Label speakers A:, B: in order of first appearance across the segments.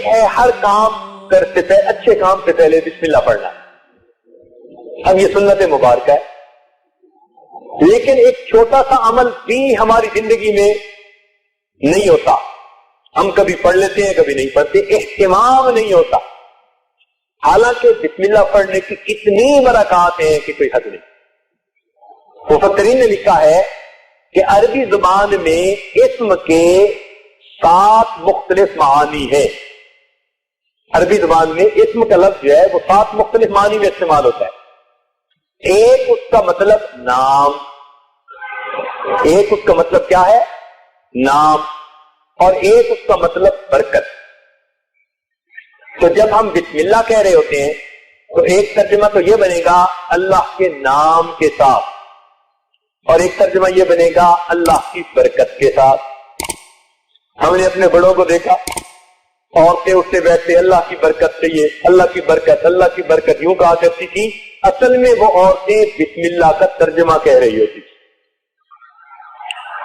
A: ہے ہر کام کرتے پہلے, اچھے کام سے پہلے بسم اللہ پڑھنا. اب یہ سنت مبارکہ ہے, لیکن ایک چھوٹا سا عمل بھی ہماری زندگی میں نہیں ہوتا. ہم کبھی پڑھ لیتے ہیں, کبھی نہیں پڑھتے, اہتمام نہیں ہوتا. حالانکہ بسم اللہ پڑھنے کی اتنی برکات ہیں کہ کوئی حد نہیں. مفسرین نے لکھا ہے کہ عربی زبان میں اسم کے 7 مختلف معانی ہیں. عربی زبان میں اسم کا لفظ جو ہے وہ 7 مختلف معنی میں استعمال ہوتا ہے. ایک اس کا مطلب نام, ایک اس کا مطلب کیا ہے, نام, اور ایک اس کا مطلب برکت. تو جب ہم بسم اللہ کہہ رہے ہوتے ہیں تو ایک ترجمہ تو یہ بنے گا اللہ کے نام کے ساتھ, اور ایک ترجمہ یہ بنے گا اللہ کی برکت کے ساتھ. ہم نے اپنے بڑوں کو دیکھا, عورتیں اٹھتے بیٹھتے اللہ کی برکت چاہیے, اللہ کی برکت, اللہ کی برکت یوں کہا کرتی تھی. اصل میں وہ عورتیں بسم اللہ کا ترجمہ کہہ رہی ہوتی تھی.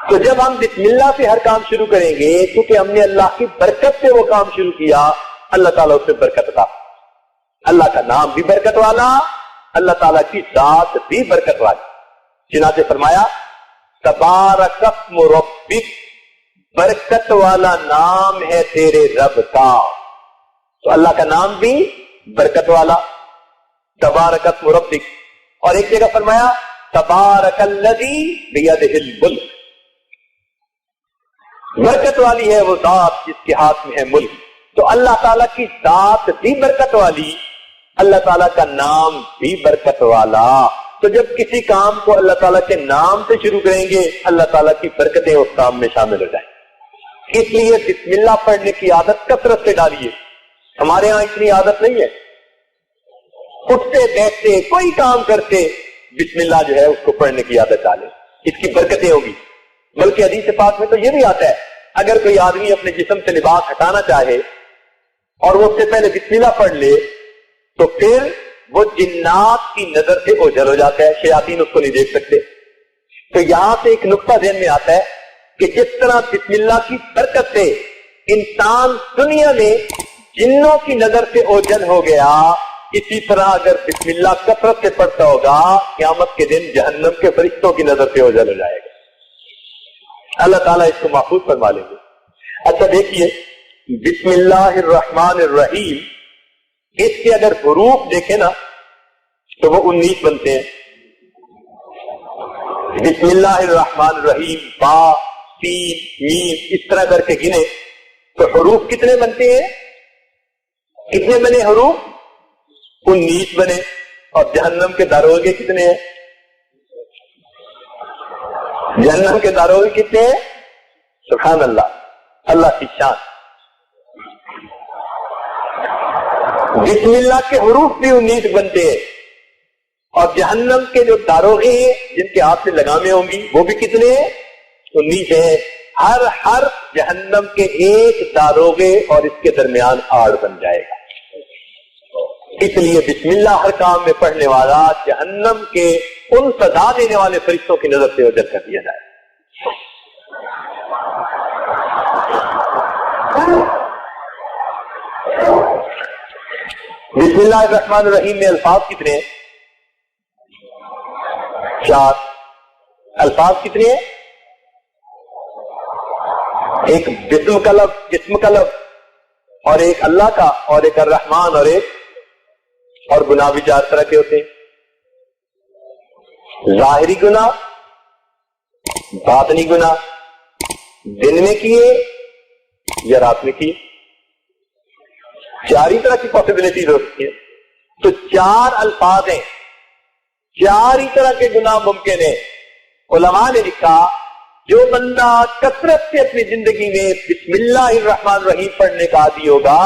A: تو جب ہم بسم اللہ سے ہر کام شروع کریں گے, کیونکہ ہم نے اللہ کی برکت سے وہ کام شروع کیا, اللہ تعالیٰ اس سے برکت عطا. اللہ کا نام بھی برکت والا, اللہ تعالیٰ کی ذات بھی برکت والی. چنانچہ فرمایا تبارک اسم ربک, برکت والا نام ہے تیرے رب کا. تو اللہ کا نام بھی برکت والا, تبارک اسم ربک. اور ایک جگہ فرمایا تبارک الذی بیدہ الملک, برکت والی ہے وہ ذات جس کے ہاتھ میں ہے ملک. تو اللہ تعالیٰ کی ذات بھی برکت والی, اللہ تعالیٰ کا نام بھی برکت والا. تو جب کسی کام کو اللہ تعالیٰ کے نام سے شروع کریں گے, اللہ تعالیٰ کی برکتیں اس کام میں شامل ہو جائیں. اس لیے بسم اللہ پڑھنے کی عادت کثرت سے ڈالیے. ہمارے ہاں اتنی عادت نہیں ہے, اٹھتے بیٹھتے کوئی کام کرتے بسم اللہ جو ہے اس کو پڑھنے کی عادت ڈالیں, اس کی برکتیں ہوگی. بلکہ حدیث پاک میں تو یہ بھی آتا ہے, اگر کوئی آدمی اپنے جسم سے لباس ہٹانا چاہے اور وہ اس سے پہلے بسم اللہ پڑھ لے تو پھر وہ جنات کی نظر سے اوجھل ہو جاتا ہے, شیاطین اس کو نہیں دیکھ سکتے. تو یہاں سے ایک نقطہ ذہن میں آتا ہے کہ جس طرح بسم اللہ کی برکت سے انسان دنیا میں جنوں کی نظر سے اوجھل ہو گیا, اسی طرح اگر بسم اللہ کثرت سے پڑھتا ہوگا قیامت کے دن جہنم کے فرشتوں کی نظر سے اوجھل ہو جائے گا. اللہ تعالیٰ اس کو محفوظ فرما لیں گے. اچھا دیکھیے, بسم اللہ الرحمن الرحیم, اس کے اگر حروف دیکھیں نا تو وہ 19 بنتے ہیں. بسم اللہ الرحمن الرحیم, با, سین, میم, اس طرح کر کے گنے تو حروف کتنے بنتے ہیں, کتنے بنے حروف, 19 بنے. اور جہنم کے داروغے کتنے ہیں, جہنم کے داروغے کتنے ہیں, سبحان اللہ, اللہ کی شان. بسم اللہ کے حروف بھی 19 بنتے ہیں, اور جہنم کے جو داروغے ہیں جن کے ہاتھ سے لگامیں ہوں گی وہ بھی کتنے ہیں, 19 ہیں. ہر حرف جہنم کے ایک داروغے اور اس کے درمیان آڑ بن جائے گا. اس لیے بسم اللہ ہر کام میں پڑھنے والا جہنم کے ان سزا دینے والے فرشتوں کی نظر سے اوجھل کر دیا جائے. بسم اللہ الرحمن الرحیم میں الفاظ کتنے ہیں, 4. الفاظ کتنے ہیں, ایک جسم کا لفظ, اور ایک اللہ کا, اور ایک الرحمن, اور ایک, اور گناہ بھی 4 طرح کے ہوتے ہیں. ظاہری گناہ, باطنی گناہ, دن میں کیے یا رات میں کیے, 4 ہی طرح کی پاسبلٹیز ہوتی ہیں. تو 4 الفاظ ہیں, 4 ہی طرح کے گناہ ممکن ہیں. علماء نے لکھا جو بندہ کثرت سے اپنی زندگی میں بسم اللہ الرحمن الرحیم پڑھنے کا عادی ہوگا,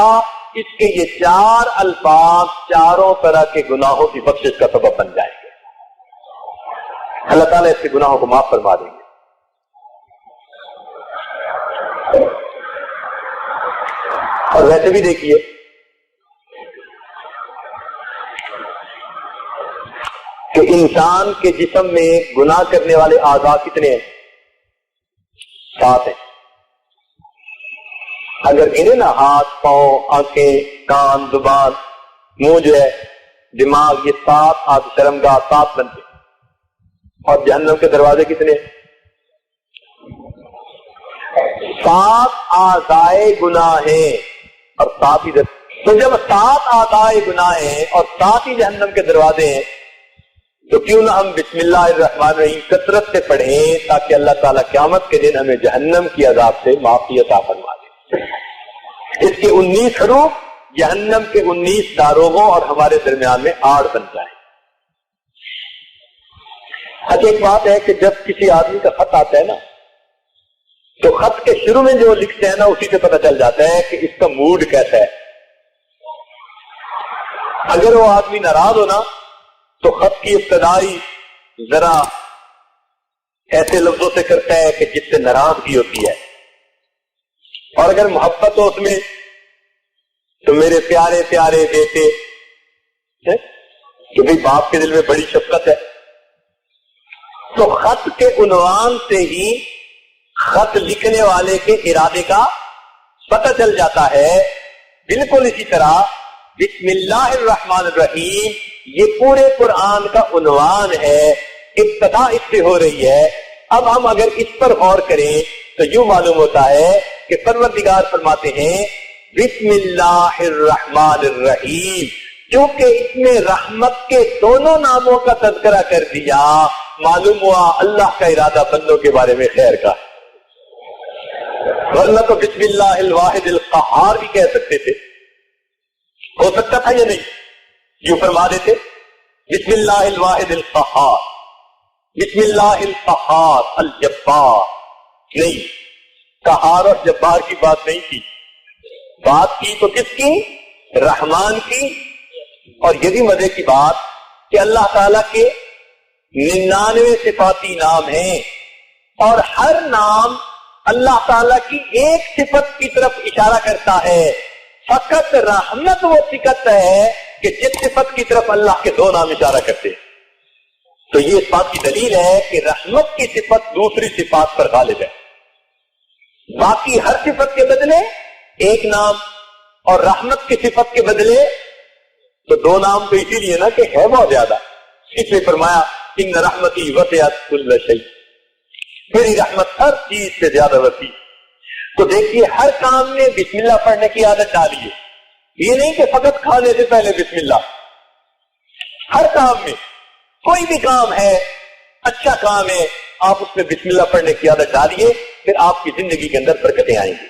A: اس کے یہ 4 الفاظ 4 طرح کے گناہوں کی بخشش کا سبب بن جائیں گے. اللہ تعالیٰ اس کے گناہوں کو معاف فرما دیں گے. اور ویسے بھی دیکھیے کہ انسان کے جسم میں گناہ کرنے والے اعضاء کتنے ہیں, 7 ہیں. اگر گنے نا ہاتھ پاؤں آنکھیں کان زبان منہ جو ہے دماغ، یہ 7 آدھ شرمگاہ 7 بنتے. اور جہنم کے دروازے کتنے؟ 7 اعضائے گناہ ہیں اور 7 ہی تو جب 7 اعضائے گناہ ہیں اور 7 ہی جہنم کے دروازے ہیں تو کیوں نہ ہم بسم اللہ الرحمن الرحیم کثرت سے پڑھیں تاکہ اللہ تعالیٰ قیامت کے دن ہمیں جہنم کی عذاب سے معافی عطا فرما دے. اس کے 19 حروف جہنم کے 19 داروغوں اور ہمارے درمیان میں آڑ بن جائے. اچھا ایک بات ہے کہ جب کسی آدمی کا خط آتا ہے نا تو خط کے شروع میں جو لکھتے ہیں نا اسی سے پتہ چل جاتا ہے کہ اس کا موڈ کیسا ہے. اگر وہ آدمی ناراض ہو نا تو خط کی ابتدائی ذرا ایسے لفظوں سے کرتا ہے کہ جس سے ناراضگی ہوتی ہے، اور اگر محبت ہو اس میں تو میرے پیارے پیارے بیٹے کہ بھئی باپ کے دل میں بڑی شفقت ہے. تو خط کے عنوان سے ہی خط لکھنے والے کے ارادے کا پتہ چل جاتا ہے. بالکل اسی طرح بسم اللہ الرحمن الرحیم یہ پورے قرآن کا عنوان ہے، ابتدا اس سے ہو رہی ہے. اب ہم اگر اس پر غور کریں تو یوں معلوم ہوتا ہے کہ پروردگار فرماتے ہیں بسم اللہ الرحمن الرحیم، کیونکہ اس میں رحمت کے دونوں ناموں کا تذکرہ کر دیا، معلوم ہوا اللہ کا ارادہ بندوں کے بارے میں خیر کا. ورنہ تو بسم اللہ الواحد القہار بھی کہہ سکتے تھے، ہو سکتا تھا یا نہیں؟ یوں فرما دیتے بسم اللہ الواحد القہار، بسم اللہ القہار الجبار. نہیں، قہار اور جبار کی بات نہیں کی، بات کی تو کس کی؟ رحمان کی. اور یہ بھی مزے کی بات کہ اللہ تعالیٰ کے 99 صفاتی نام ہیں اور ہر نام اللہ تعالیٰ کی ایک صفت کی طرف اشارہ کرتا ہے. فقط رحمت وہ صفت ہے کہ جس صفت کی طرف اللہ کے 2 نام اشارہ کرتے ہیں. تو یہ اس بات کی دلیل ہے کہ رحمت کی صفت دوسری صفات پر غالب ہے. باقی ہر صفت کے بدلے ایک نام اور رحمت کی صفت کے بدلے تو 2 نام تو اسی لیے نا کہ ہے بہت زیادہ. اس لیے فرمایا ان رحمتی وسعت کل شیء، میری رحمت ہر چیز سے زیادہ وسیع. تو دیکھیے ہر کام میں بسم اللہ پڑھنے کی عادت ڈالیے. یہ نہیں کہ فقط کھانے سے پہلے بسم اللہ، ہر کام میں کوئی بھی کام ہے اچھا کام ہے آپ اس میں بسم اللہ پڑھنے کی عادت ڈالیے، پھر آپ کی زندگی کے اندر برکتیں آئیں گی.